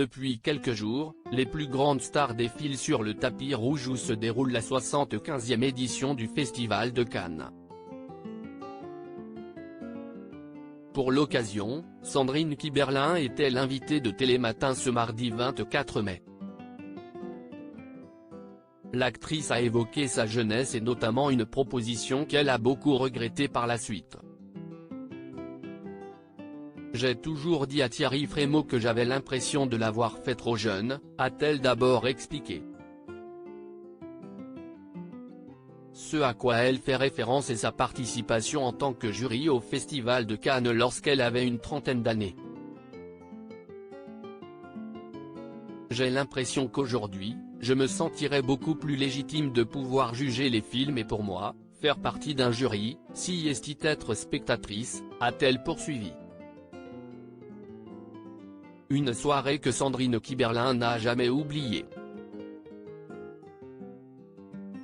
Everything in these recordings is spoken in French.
Depuis quelques jours, les plus grandes stars défilent sur le tapis rouge où se déroule la 75e édition du Festival de Cannes. Pour l'occasion, Sandrine Kiberlin était l'invitée de Télématin ce mardi 24 mai. L'actrice a évoqué sa jeunesse et notamment une proposition qu'elle a beaucoup regrettée par la suite. J'ai toujours dit à Thierry Frémaux que j'avais l'impression de l'avoir fait trop jeune, a-t-elle d'abord expliqué. Ce à quoi elle fait référence est sa participation en tant que jury au Festival de Cannes lorsqu'elle avait une trentaine d'années. J'ai l'impression qu'aujourd'hui, je me sentirais beaucoup plus légitime de pouvoir juger les films et pour moi, faire partie d'un jury, si est être spectatrice, a-t-elle poursuivi. Une soirée que Sandrine Kiberlin n'a jamais oubliée.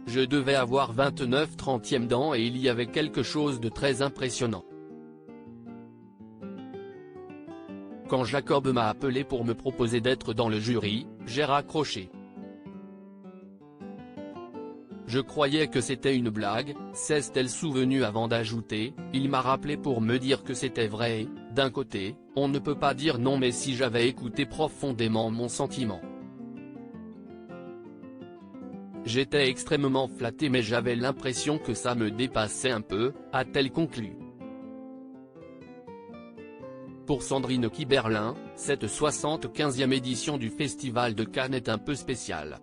Je devais avoir 29-30e dents et il y avait quelque chose de très impressionnant. Quand Jacob m'a appelé pour me proposer d'être dans le jury, j'ai raccroché. Je croyais que c'était une blague, s'est-elle souvenue avant d'ajouter, il m'a rappelé pour me dire que c'était vrai et, d'un côté, on ne peut pas dire non mais si j'avais écouté profondément mon sentiment. J'étais extrêmement flatté mais j'avais l'impression que ça me dépassait un peu, a-t-elle conclu. Pour Sandrine Kiberlin, cette 75e édition du Festival de Cannes est un peu spéciale.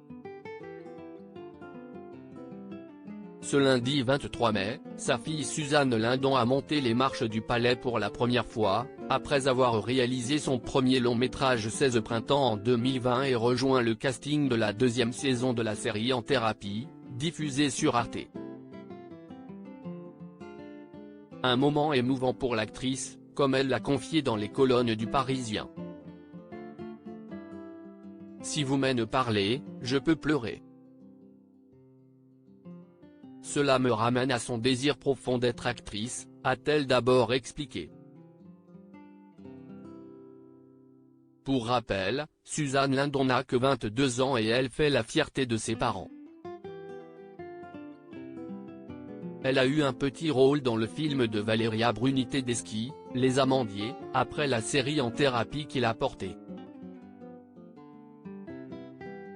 Ce lundi 23 mai, sa fille Suzanne Lindon a monté les marches du Palais pour la première fois, après avoir réalisé son premier long-métrage 16 printemps en 2020 et rejoint le casting de la deuxième saison de la série En thérapie, diffusée sur Arte. Un moment émouvant pour l'actrice, comme elle l'a confié dans les colonnes du Parisien. Si vous me parlez, je peux pleurer. Cela me ramène à son désir profond d'être actrice, a-t-elle d'abord expliqué. Pour rappel, Suzanne Lindon n'a que 22 ans et elle fait la fierté de ses parents. Elle a eu un petit rôle dans le film de Valéria Bruni Tedeschi, Les Amandiers, après la série En thérapie qu'il a portée.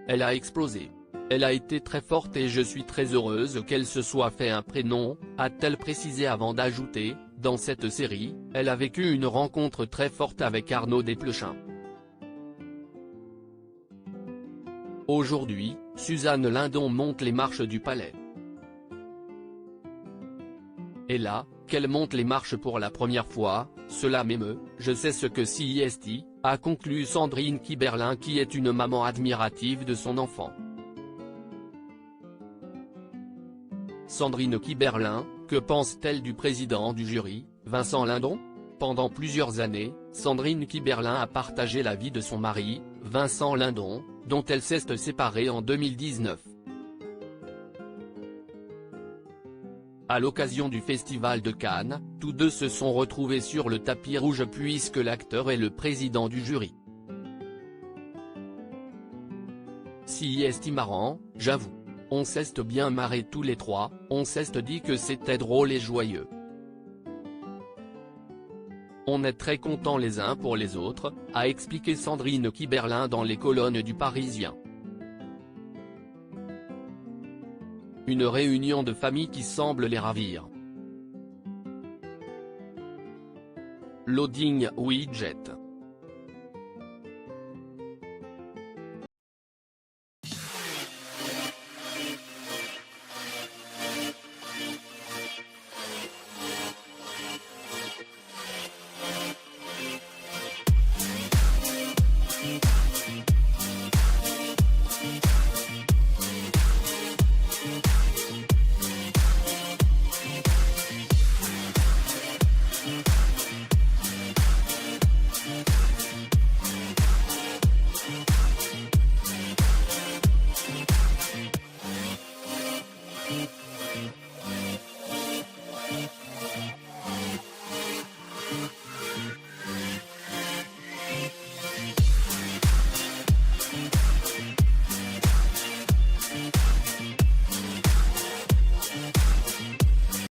Elle a explosé. Elle a été très forte et je suis très heureuse qu'elle se soit fait un prénom, a-t-elle précisé avant d'ajouter, dans cette série, elle a vécu une rencontre très forte avec Arnaud Desplechin. Aujourd'hui, Suzanne Lindon monte les marches du Palais. Et là, qu'elle monte les marches pour la première fois, cela m'émeut, je sais ce que c'est, a conclu Sandrine Kiberlin qui est une maman admirative de son enfant. Sandrine Kiberlin, que pense-t-elle du président du jury, Vincent Lindon? Pendant plusieurs années, Sandrine Kiberlin a partagé la vie de son mari, Vincent Lindon, dont elle s'est séparée en 2019. À l'occasion du Festival de Cannes, tous deux se sont retrouvés sur le tapis rouge puisque l'acteur est le président du jury. Si est marrant, j'avoue. On s'est bien marré tous les trois, on s'est dit que c'était drôle et joyeux. On est très contents les uns pour les autres, a expliqué Sandrine Kiberlin dans les colonnes du Parisien. Une réunion de famille qui semble les ravir. Loading Widget.